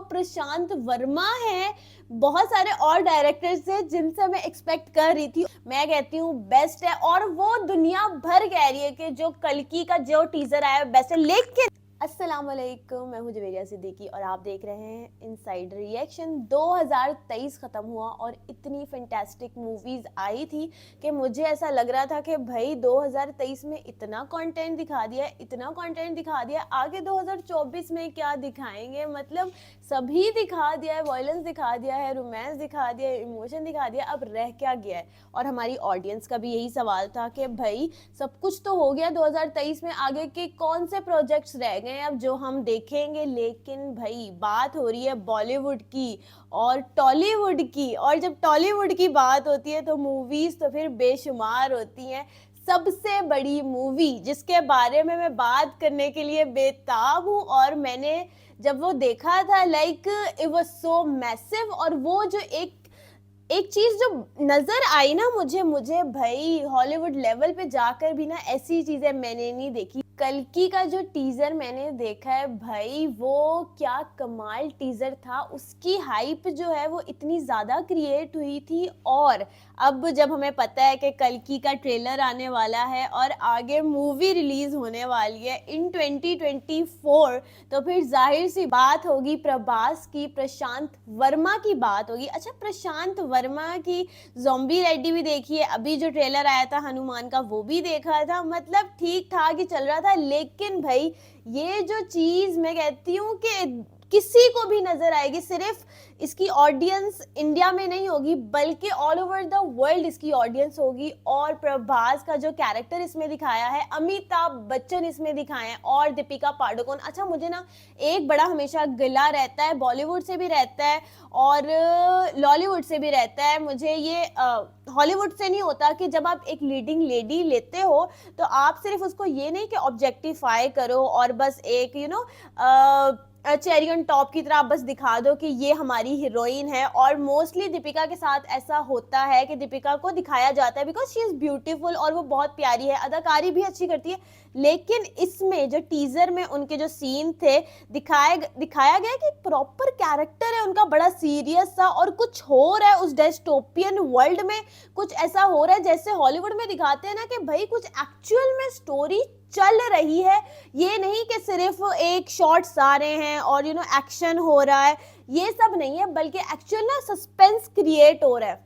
प्रशांत वर्मा है, बहुत सारे और डायरेक्टर्स हैं जिनसे मैं एक्सपेक्ट कर रही थी। मैं कहती हूँ बेस्ट है और वो दुनिया भर कह रही है कि जो कल्कि का जो टीजर आया है बेस्ट है। लेकिन अस्सलाम वालेकुम, मैं हूं जुवेरिया सिद्दीकी और आप देख रहे हैं इनसाइड रिएक्शन। 2023 ख़त्म हुआ और इतनी फैंटास्टिक मूवीज़ आई थी कि मुझे ऐसा लग रहा था कि भाई 2023 में इतना कंटेंट दिखा दिया, इतना कंटेंट दिखा दिया, आगे 2024 में क्या दिखाएंगे। मतलब सभी दिखा दिया है, वायलेंस दिखा दिया है, रोमांस दिखा दिया है, इमोशन दिखा दिया, अब रह क्या गया है। और हमारी ऑडियंस का भी यही सवाल था कि भाई सब कुछ तो हो गया 2023 में, आगे के कौन से प्रोजेक्ट्स रह गए अब जो हम देखेंगे। लेकिन भाई बात हो रही है बॉलीवुड की और टॉलीवुड की, और जब टॉलीवुड की बात होती है तो मूवीज तो फिर बेशुमार होती हैं। सबसे बड़ी मूवी जिसके बारे में मैं बात करने के लिए बेताब हूँ, और मैंने जब वो देखा था like it was so massive, और वो जो एक चीज जो नजर आई ना मुझे भाई हॉलीवुड लेवल पे जाकर भी ना ऐसी चीजें मैंने नहीं देखी। कल्कि का जो टीजर मैंने देखा है भाई, वो क्या कमाल टीजर था। उसकी हाइप जो है वो इतनी ज्यादा क्रिएट हुई थी, और अब जब हमें पता है कि कल्कि का ट्रेलर आने वाला है और आगे मूवी रिलीज होने वाली है इन 2024, तो फिर जाहिर सी बात होगी प्रभास की, प्रशांत वर्मा की बात होगी। अच्छा, प्रशांत वर्मा की ज़ॉम्बी रेडी भी देखी है, अभी जो ट्रेलर आया था हनुमान का वो भी देखा था, मतलब ठीक ठाक ही चल रहा था। लेकिन भाई ये जो चीज मैं कहती हूँ कि किसी को भी नजर आएगी, सिर्फ इसकी ऑडियंस इंडिया में नहीं होगी बल्कि ऑल ओवर द वर्ल्ड इसकी ऑडियंस होगी। और प्रभास का जो कैरेक्टर इसमें दिखाया है, अमिताभ बच्चन इसमें दिखाए हैं, और दीपिका पादुकोण। अच्छा, मुझे ना एक बड़ा हमेशा गिला रहता है, बॉलीवुड से भी रहता है और लॉलीवुड से भी रहता है, मुझे ये हॉलीवुड से नहीं होता कि जब आप एक लीडिंग लेडी लेते हो तो आप सिर्फ उसको ये नहीं कि ऑब्जेक्टिफाई करो और बस एक चेरी ऑन टॉप की तरह आप बस दिखा दो कि ये हमारी हीरोइन है। और मोस्टली दीपिका के साथ ऐसा होता है कि दीपिका को दिखाया जाता है बिकॉज शी इज ब्यूटीफुल और वो बहुत प्यारी है, अदाकारी भी अच्छी करती है। लेकिन इसमें जो टीजर में उनके जो सीन थे दिखाया गया कि प्रॉपर कैरेक्टर है उनका, बड़ा सीरियस सा, और कुछ हो रहा है उस डेस्टोपियन वर्ल्ड में, कुछ ऐसा हो रहा है जैसे हॉलीवुड में दिखाते हैं ना कि भाई कुछ एक्चुअल में स्टोरी चल रही है। ये नहीं कि सिर्फ एक शॉट्स आ रहे हैं और एक्शन हो रहा है, ये सब नहीं है, बल्कि एक्चुअल ना सस्पेंस क्रिएट हो रहा है।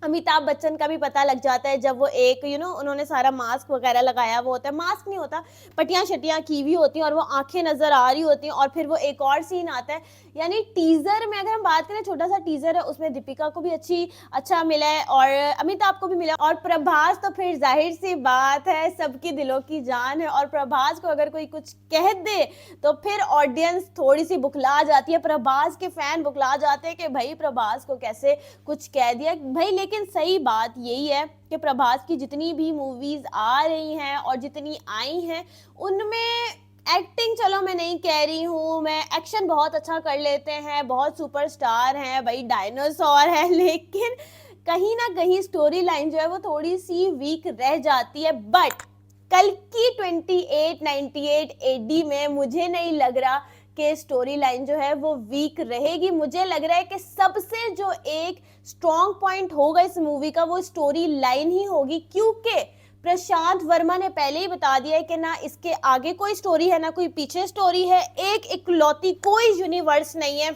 अमिताभ बच्चन का भी पता लग जाता है जब वो एक उन्होंने सारा मास्क वगैरह लगाया हुआ होता है, मास्क नहीं होता, पट्टियां शटियां की हुई होती हैं और वो आंखें नजर आ रही होती हैं, और फिर वो एक और सीन आता है। यानी टीजर में अगर हम बात करें, छोटा सा टीजर है, उसमें दीपिका को भी अच्छा मिला है और अमिताभ को भी मिला, और प्रभास तो फिर जाहिर सी बात है सबकी दिलों की जान है, और प्रभास को अगर कोई कुछ कह दे तो फिर ऑडियंस थोड़ी सी बुखला जाती है, प्रभास के फैन बुखला जाते हैं कि भाई प्रभास को कैसे कुछ कह दिया भाई। लेकिन सही बात यही है कि प्रभास की जितनी भी मूवीज आ रही हैं और जितनी आई हैं उनमें एक्टिंग, चलो मैं नहीं कह रही हूँ, मैं एक्शन बहुत अच्छा कर लेते हैं, बहुत सुपरस्टार हैं भाई, डायनासोर है, लेकिन कहीं ना कहीं स्टोरी लाइन जो है वो थोड़ी सी वीक रह जाती है। बट कल्कि 2898 एडी में मुझे नहीं लग रहा कि स्टोरी लाइन जो है वो वीक रहेगी। मुझे लग रहा है कि सबसे जो एक स्ट्रॉन्ग पॉइंट होगा इस मूवी का वो स्टोरी लाइन ही होगी, क्योंकि प्रशांत वर्मा ने पहले ही बता दिया है कि ना इसके आगे कोई स्टोरी है ना कोई पीछे स्टोरी है, एक इकलौती कोई यूनिवर्स नहीं है।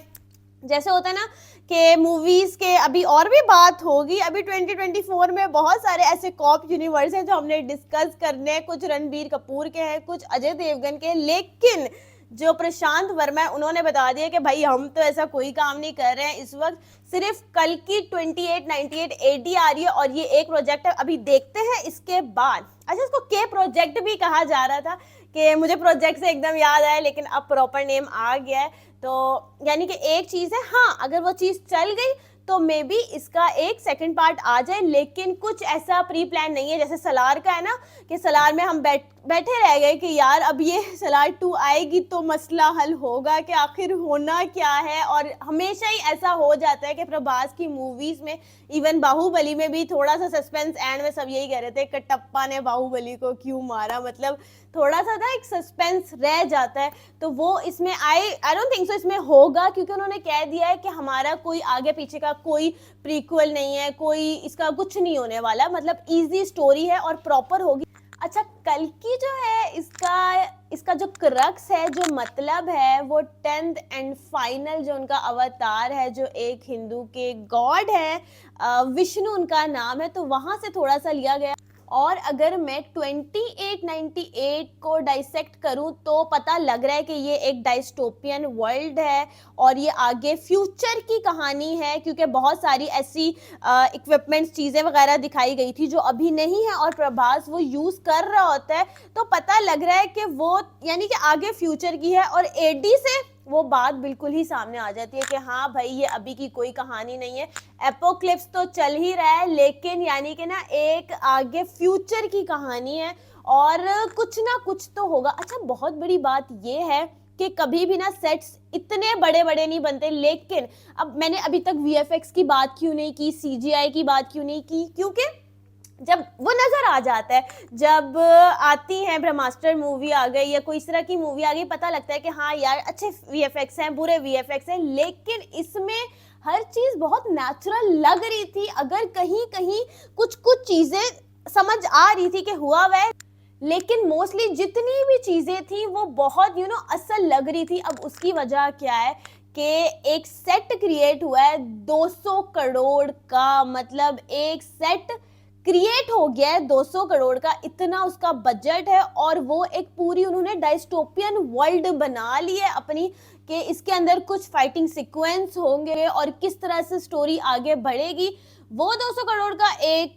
जैसे होता है ना कि मूवीज के अभी और भी बात होगी, अभी 2024 में बहुत सारे ऐसे कॉप यूनिवर्स हैं जो हमने डिस्कस करने हैं, कुछ रणबीर कपूर के हैं, कुछ अजय देवगन के, लेकिन जो प्रशांत वर्मा है उन्होंने बता दिया कि भाई हम तो ऐसा कोई काम नहीं कर रहे हैं इस वक्त, सिर्फ कल्कि 2898 एडी आ रही है और ये एक प्रोजेक्ट है, अभी देखते हैं इसके बाद। अच्छा, इसको के प्रोजेक्ट भी कहा जा रहा था कि मुझे प्रोजेक्ट से एकदम याद आया, लेकिन अब प्रॉपर नेम आ गया है, तो यानी कि एक चीज है, हाँ अगर वो चीज चल गई तो मे बी इसका एक सेकंड पार्ट आ जाए, लेकिन कुछ ऐसा प्री प्लान नहीं है जैसे सलार का है ना कि सलार में हम बैठे रह गए कि यार अब ये सलार 2 आएगी तो मसला हल होगा कि आखिर होना क्या है। और हमेशा ही ऐसा हो जाता है कि प्रभास की मूवीज में, इवन बाहुबली में भी थोड़ा सा सस्पेंस, एंड में सब यही कह रहे थे कटप्पा ने बाहुबली को क्यों मारा, मतलब थोड़ा सा था एक सस्पेंस रह जाता है। तो वो इसमें आई डोंट थिंक सो इसमें होगा, क्योंकि उन्होंने कह दिया है कि हमारा कोई आगे पीछे का कोई प्रीक्वल नहीं है, कोई इसका कुछ नहीं होने वाला, मतलब इजी स्टोरी है और प्रॉपर होगी। अच्छा, कल्कि जो है इसका जो क्रक्स है, जो मतलब है, वो 10th एंड फाइनल जो उनका अवतार है, जो एक हिंदू के गॉड है, विष्णु उनका नाम है, तो वहां से थोड़ा सा लिया गया। और अगर मैं 2898 को डाइसेक्ट करूं तो पता लग रहा है कि ये एक डायस्टोपियन वर्ल्ड है और ये आगे फ्यूचर की कहानी है, क्योंकि बहुत सारी ऐसी इक्विपमेंट्स, चीज़ें वगैरह दिखाई गई थी जो अभी नहीं है और प्रभास वो यूज़ कर रहा होता है। तो पता लग रहा है कि वो यानी कि आगे फ्यूचर की है, और एडी से वो बात बिल्कुल ही सामने आ जाती है कि हाँ भाई ये अभी की कोई कहानी नहीं है, एपोक्लिप्स तो चल ही रहा है, लेकिन यानी कि ना एक आगे फ्यूचर की कहानी है और कुछ ना कुछ तो होगा। अच्छा, बहुत बड़ी बात ये है कि कभी भी ना सेट्स इतने बड़े बड़े नहीं बनते, लेकिन अब मैंने अभी तक वीएफएक्स की बात क्यों नहीं की, सीजीआई की बात क्यों नहीं की, क्योंकि जब वो नजर आ जाता है, जब आती है ब्रह्मास्त्र मूवी आ गई या कोई इस तरह की मूवी आ गई, पता लगता है कि हाँ यार अच्छे वीएफएक्स हैं, बुरे वीएफएक्स हैं, लेकिन इसमें हर चीज बहुत नेचुरल लग रही थी। अगर कहीं कहीं कुछ कुछ चीजें समझ आ रही थी कि हुआ वह, लेकिन मोस्टली जितनी भी चीजें थी वो बहुत असल लग रही थी। अब उसकी वजह क्या है कि एक सेट क्रिएट हुआ है 200 करोड़ का, मतलब एक सेट क्रिएट हो गया है 200 करोड़ का, इतना उसका बजट है, और वो एक पूरी उन्होंने डायस्टोपियन वर्ल्ड बना ली है अपनी, कि इसके अंदर कुछ फाइटिंग सीक्वेंस होंगे और किस तरह से स्टोरी आगे बढ़ेगी। वो 200 करोड़ का एक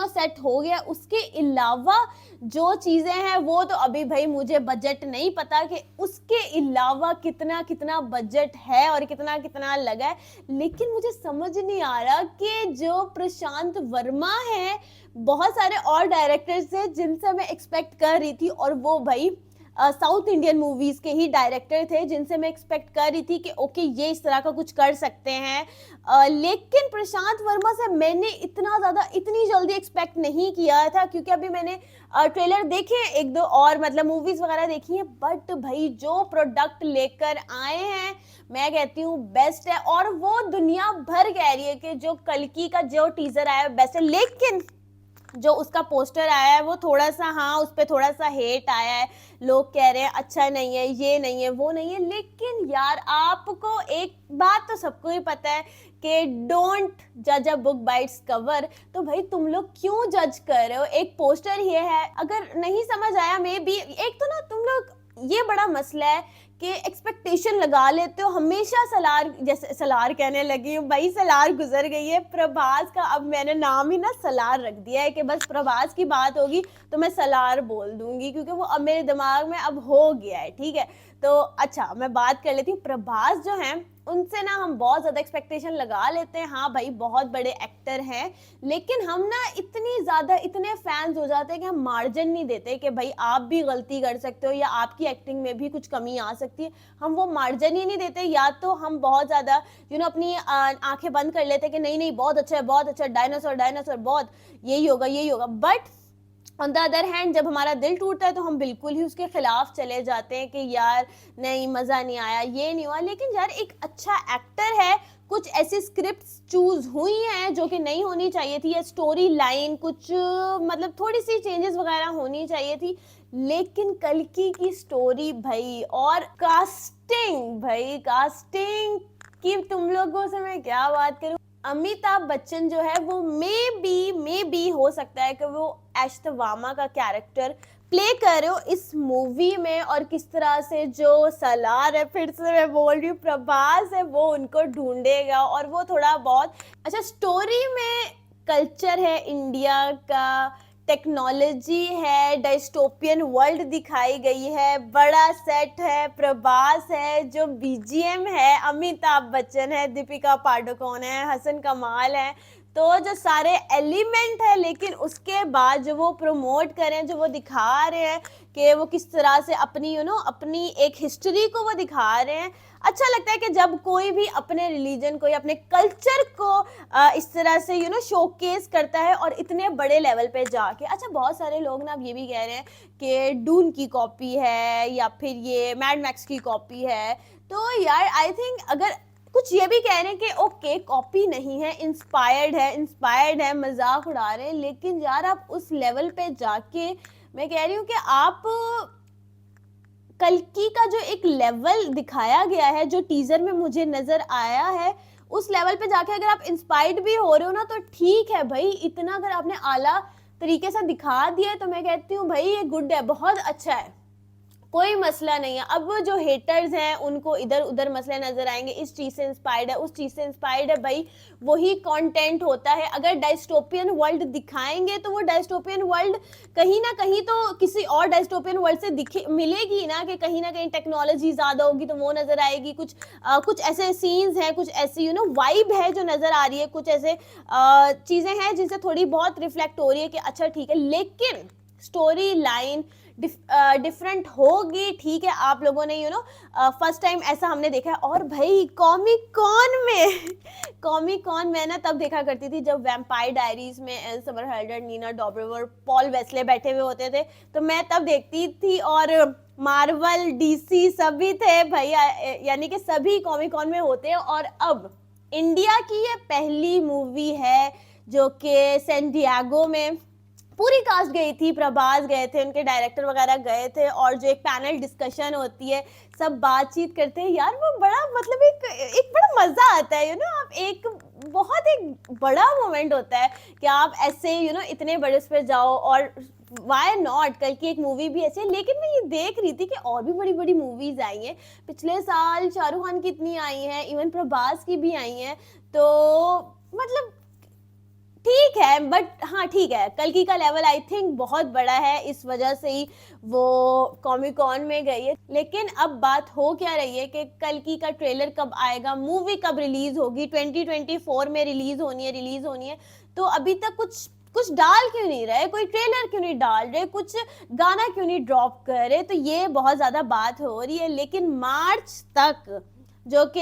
सेट हो गया। उसके अलावा जो चीजें हैं वो तो अभी भाई मुझे बजट नहीं पता कि उसके अलावा कितना कितना बजट है और कितना कितना लगा है, लेकिन मुझे समझ नहीं आ रहा कि जो प्रशांत वर्मा है, बहुत सारे और डायरेक्टर्स हैं जिनसे मैं एक्सपेक्ट कर रही थी, और वो भाई साउथ इंडियन मूवीज के ही डायरेक्टर थे जिनसे मैं एक्सपेक्ट कर रही थी कि ओके ये इस तरह का कुछ कर सकते हैं, लेकिन प्रशांत वर्मा से मैंने इतना ज़्यादा इतनी जल्दी एक्सपेक्ट नहीं किया था, क्योंकि अभी मैंने ट्रेलर देखे एक दो और मतलब मूवीज वगैरह देखी हैं, बट भाई जो प्रोडक्ट लेकर आए हैं मैं कहती हूँ बेस्ट है, और वो दुनिया भर कह रही है कि जो कल्कि का जो टीजर आया है बेस्ट है, लेकिन जो उसका पोस्टर आया है वो थोड़ा सा, हाँ उस पर थोड़ा सा हेट आया है, लोग कह रहे हैं अच्छा नहीं है, ये नहीं है, वो नहीं है, लेकिन यार आपको एक बात तो सबको ही पता है कि डोंट जज a book by its cover. तो भाई तुम लोग क्यों जज कर रहे हो, एक पोस्टर ये है, अगर नहीं समझ आया मे बी, एक तो ना तुम लोग ये बड़ा मसला है कि एक्सपेक्टेशन लगा लेते हो हमेशा। सलार, जैसे सलार कहने लगी हूँ भाई, सलार गुजर गई है प्रभास का, अब मैंने नाम ही ना सलार रख दिया है कि बस प्रभास की बात होगी तो मैं सलार बोल दूंगी, क्योंकि वो अब मेरे दिमाग में अब हो गया है, ठीक है। तो अच्छा मैं बात कर लेती हूँ, प्रभास जो हैं उनसे ना हम बहुत ज्यादा एक्सपेक्टेशन लगा लेते हैं, हाँ भाई बहुत बड़े एक्टर हैं, लेकिन हम ना इतनी ज्यादा इतने फैंस हो जाते हैं कि हम मार्जिन नहीं देते कि भाई आप भी गलती कर सकते हो या आपकी एक्टिंग में भी कुछ कमी आ सकती है, हम वो मार्जिन ही नहीं देते। या तो हम बहुत ज्यादा अपनी आंखें बंद कर लेते हैं कि नहीं नहीं बहुत अच्छा है, बहुत अच्छा, डायनासोर डायनासोर बहुत, यही होगा यही होगा, but on the other hand जब हमारा दिल टूटता है तो हम बिल्कुल ही उसके खिलाफ चले जाते हैं कि यार नहीं मज़ा नहीं आया, ये नहीं हुआ। लेकिन यार एक अच्छा एक्टर है, कुछ ऐसी स्क्रिप्ट्स चूज हुई हैं जो कि नहीं होनी चाहिए थी, या स्टोरी लाइन कुछ मतलब थोड़ी सी चेंजेस वगैरह होनी चाहिए थी, लेकिन कल्कि की स्टोरी भाई, और कास्टिंग भाई, कास्टिंग की तुम लोगों से मैं क्या बात करूं। अमिताभ बच्चन जो है वो मे बी हो सकता है कि वो अश्वत्थामा का कैरेक्टर प्ले कर रहे हो इस मूवी में, और किस तरह से जो सलार है, फिर से मैं बोल रही हूँ प्रभास है, वो उनको ढूंढेगा और वो थोड़ा बहुत अच्छा। स्टोरी में कल्चर है इंडिया का, टेक्नोलॉजी है, डायस्टोपियन वर्ल्ड दिखाई गई है, बड़ा सेट है, प्रभास है, जो बीजीएम है अमिताभ बच्चन है, दीपिका पादुकोण है, हसन कमाल है, तो जो सारे एलिमेंट है, लेकिन उसके बाद जो वो प्रमोट करें, जो वो दिखा रहे हैं कि वो किस तरह से अपनी अपनी एक हिस्ट्री को वो दिखा रहे हैं। अच्छा लगता है कि जब कोई भी अपने रिलीजन को या अपने कल्चर को इस तरह से शोकेस करता है और इतने बड़े लेवल पे जाके। अच्छा, बहुत सारे लोग ना अब ये भी कह रहे हैं कि डून की कॉपी है या फिर ये मैड मैक्स की कॉपी है। तो यार आई थिंक अगर कुछ ये भी कह रहे हैं कि ओके कॉपी नहीं है, इंस्पायर्ड है, मजाक उड़ा रहे हैं, लेकिन यार आप उस लेवल पे जाके, मैं कह रही हूँ कि आप कल्कि का जो एक लेवल दिखाया गया है, जो टीजर में मुझे नजर आया है, उस लेवल पे जाके अगर आप इंस्पायर्ड भी हो रहे हो ना तो ठीक है भाई। इतना अगर आपने आला तरीके से दिखा दिया है तो मैं कहती हूँ भाई ये गुड है, बहुत अच्छा है, कोई मसला नहीं है। अब जो हेटर्स हैं उनको इधर उधर मसले नजर आएंगे, इस चीज से इंस्पायर्ड है, उस चीज से इंस्पायर्ड है, भाई वही कंटेंट होता है। अगर डायस्टोपियन वर्ल्ड दिखाएंगे तो वो डायस्टोपियन वर्ल्ड कहीं ना कहीं तो किसी और डायस्टोपियन वर्ल्ड से दिखे मिलेगी ना, कि ना कहीं टेक्नोलॉजी ज्यादा होगी तो वो नजर आएगी, कुछ ऐसे सीन्स हैं, कुछ ऐसी वाइब है जो नजर आ रही है, कुछ ऐसे चीजें हैं जिनसे थोड़ी बहुत रिफ्लेक्ट हो रही है कि अच्छा ठीक है, लेकिन स्टोरी लाइन डिफरेंट होगी। ठीक है, आप लोगों ने फर्स्ट टाइम ऐसा हमने देखा है। और भाई कॉमिक कॉन मैं ना तब देखा करती थी जब वैम्पायर डायरीज में एल समरहेल्डर, नीना डॉबरवर, पॉल वेस्ले बैठे हुए होते थे, तो मैं तब देखती थी। और मार्वल, डीसी सभी थे भाई, यानी कि सभी कॉमिक कॉन में होते हैं। और अब इंडिया की ये पहली मूवी है जो कि सैन डिएगो में पूरी कास्ट गई थी, प्रभास गए थे, उनके डायरेक्टर वगैरह गए थे, और जो एक पैनल डिस्कशन होती है, सब बातचीत करते हैं यार, वो बड़ा मतलब एक बड़ा मजा आता है। आप एक बड़ा मोमेंट होता है कि आप ऐसे इतने बड़े उस पर जाओ। और वाई नॉट, कल की एक मूवी भी ऐसी है। लेकिन मैं ये देख रही थी कि और भी बड़ी बड़ी मूवीज आई हैं पिछले साल, शाहरुख खान की इतनी आई हैं, इवन प्रभास की भी आई हैं, तो मतलब ठीक है। बट हाँ ठीक है, कल्कि का लेवल आई थिंक बहुत बड़ा है, इस वजह से ही वो कॉमिक कॉन में गई है। लेकिन अब बात हो क्या रही है कि कल्कि का ट्रेलर कब आएगा, मूवी कब रिलीज होगी, 2024 में रिलीज होनी है। तो अभी तक कुछ डाल क्यों नहीं रहे, कोई ट्रेलर क्यों नहीं डाल रहे, कुछ गाना क्यों नहीं ड्रॉप कर रहे, तो ये बहुत ज्यादा बात हो रही है। लेकिन मार्च तक, जो कि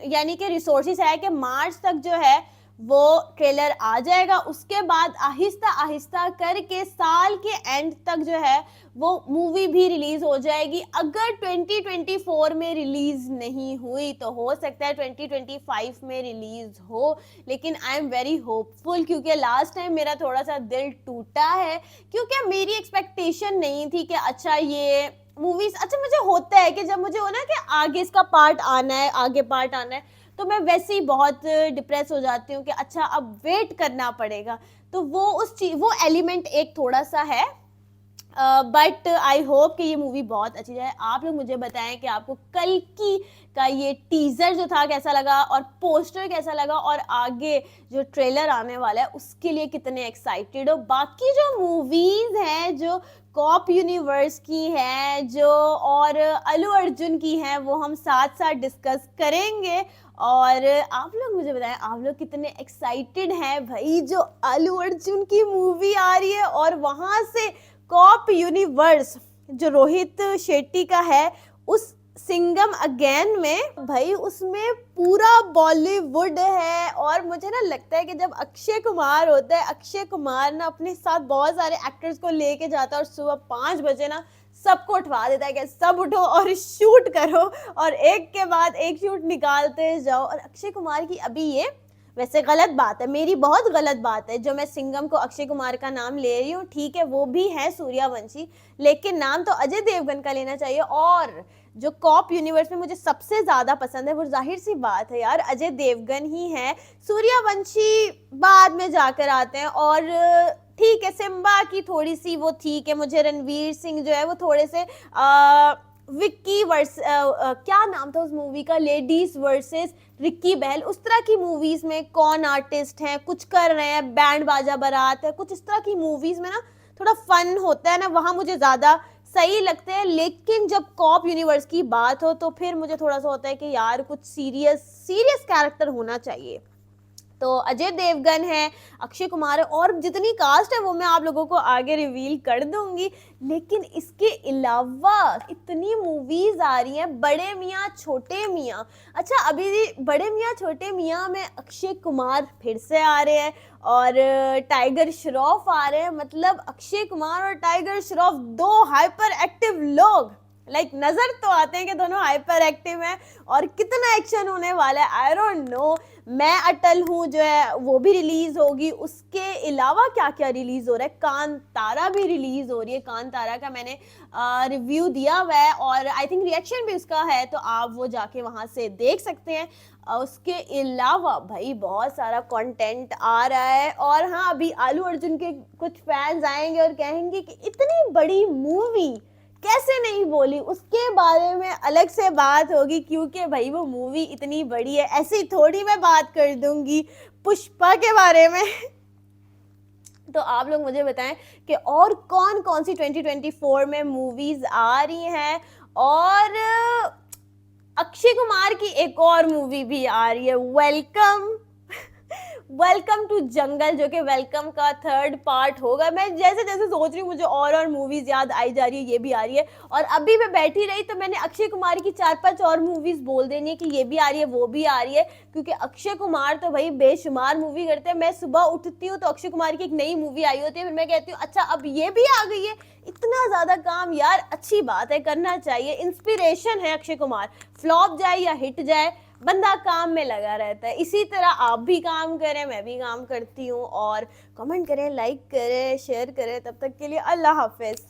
यानी कि रिसोर्सेस है कि मार्च तक जो है वो ट्रेलर आ जाएगा। उसके बाद आहिस्ता आहिस्ता करके साल के एंड तक जो है वो मूवी भी रिलीज हो जाएगी। अगर 2024 में रिलीज नहीं हुई तो हो सकता है 2025 में रिलीज हो, लेकिन आई एम वेरी होपफुल, क्योंकि लास्ट टाइम मेरा थोड़ा सा दिल टूटा है, क्योंकि मेरी एक्सपेक्टेशन नहीं थी कि अच्छा ये मूवीज, अच्छा मुझे होता है कि जब मुझे हो ना कि आगे इसका पार्ट आना है, आगे पार्ट आना है, तो मैं वैसे ही बहुत डिप्रेस हो जाती हूँ कि अच्छा अब वेट करना पड़ेगा। तो वो एलिमेंट एक थोड़ा सा है। बट आई होप कि ये मूवी बहुत अच्छी जाए। आप लोग मुझे बताएं कि आपको कल्कि का ये टीजर जो था कैसा लगा, और पोस्टर कैसा लगा, और आगे जो ट्रेलर आने वाला है उसके लिए कितने एक्साइटेड हो। बाकी जो मूवीज हैं जो कॉप यूनिवर्स की हैं, जो और अल्लू अर्जुन की हैं, वो हम साथ साथ डिस्कस करेंगे। और आप लोग मुझे बताएं आप लोग कितने एक्साइटेड हैं भाई, जो अल्लू अर्जुन की मूवी आ रही है, और वहां से कॉप यूनिवर्स जो रोहित शेट्टी का है, उस सिंघम अगेन में भाई उसमें पूरा बॉलीवुड है। और मुझे ना लगता है कि जब अक्षय कुमार होता है, अक्षय कुमार ना अपने साथ बहुत सारे एक्टर्स को लेके जाता है और सुबह 5 बजे ना सबको उठवा देता है कि सब उठो और शूट करो, और एक के बाद एक शूट निकालते जाओ। और अक्षय कुमार की अभी ये वैसे गलत बात है, मेरी बहुत गलत बात है जो मैं सिंघम को अक्षय कुमार का नाम ले रही हूँ। ठीक है वो भी है सूर्यवंशी, लेकिन नाम तो अजय देवगन का लेना चाहिए। और जो कॉप यूनिवर्स में मुझे सबसे ज्यादा पसंद है वो जाहिर सी बात है यार अजय देवगन ही है। सूर्यवंशी बाद में जाकर आते हैं। और ठीक है सिम्बा की थोड़ी सी वो ठीक है, मुझे रणवीर सिंह जो है वो थोड़े से विक्की क्या नाम था उस मूवी का, लेडीज वर्सेस रिक्की बहल, उस तरह की मूवीज में कौन आर्टिस्ट हैं, कुछ कर रहे हैं, बैंड बाजा बारात है, कुछ इस तरह की मूवीज में ना थोड़ा फन होता है ना, वहां मुझे ज्यादा सही लगते हैं। लेकिन जब कॉप यूनिवर्स की बात हो तो फिर मुझे थोड़ा सा होता है कि यार कुछ सीरियस कैरेक्टर होना चाहिए। तो अजय देवगन है, अक्षय कुमार है और जितनी कास्ट है वो मैं आप लोगों को आगे रिवील कर दूंगी। लेकिन इसके अलावा इतनी मूवीज आ रही हैं, बड़े मियाँ छोटे मियाँ। अच्छा, अभी बड़े मियाँ छोटे मियाँ में अक्षय कुमार फिर से आ रहे हैं और टाइगर श्रॉफ आ रहे हैं। मतलब अक्षय कुमार और टाइगर श्रॉफ दो हाइपर एक्टिव लोग, नजर तो आते हैं कि दोनों हाइपर एक्टिव हैं और कितना एक्शन होने वाला है आई डोंट नो। मैं अटल हूँ जो है वो भी रिलीज होगी। उसके अलावा क्या क्या रिलीज हो रहा है, कांतारा भी रिलीज हो रही है। कांतारा का मैंने रिव्यू दिया हुआ है और आई थिंक रिएक्शन भी उसका है, तो आप वो जाके वहां से देख सकते हैं। उसके अलावा भाई बहुत सारा कंटेंट आ रहा है। और हाँ, अभी आलू अर्जुन के कुछ फैंस आएंगे और कहेंगे कि इतनी बड़ी मूवी कैसे नहीं बोली, उसके बारे में अलग से बात होगी क्योंकि भाई वो मूवी इतनी बड़ी है। ऐसे ही थोड़ी मैं बात कर दूंगी पुष्पा के बारे में। तो आप लोग मुझे बताएं कि और कौन कौन सी 2024 में मूवीज आ रही हैं। और अक्षय कुमार की एक और मूवी भी आ रही है, वेलकम टू जंगल, जो कि वेलकम का थर्ड पार्ट होगा। मैं जैसे जैसे सोच रही हूँ मुझे और मूवीज याद आई जा रही है, ये भी आ रही है। और अभी मैं बैठी रही तो मैंने अक्षय कुमार की 4-5 और मूवीज बोल देनी है कि ये भी आ रही है वो भी आ रही है, क्योंकि अक्षय कुमार तो भाई बेशुमार मूवी करते हैं। मैं सुबह उठती हूँ तो अक्षय कुमार की एक नई मूवी आई होती है, फिर मैं कहती हूँ अच्छा अब ये भी आ गई है। इतना ज्यादा काम यार, अच्छी बात है, करना चाहिए। इंस्पिरेशन है अक्षय कुमार, फ्लॉप जाए या हिट जाए बंदा काम में लगा रहता है। इसी तरह आप भी काम करें, मैं भी काम करती हूँ। और कमेंट करें, लाइक करें, शेयर करें। तब तक के लिए अल्लाह हाफिज।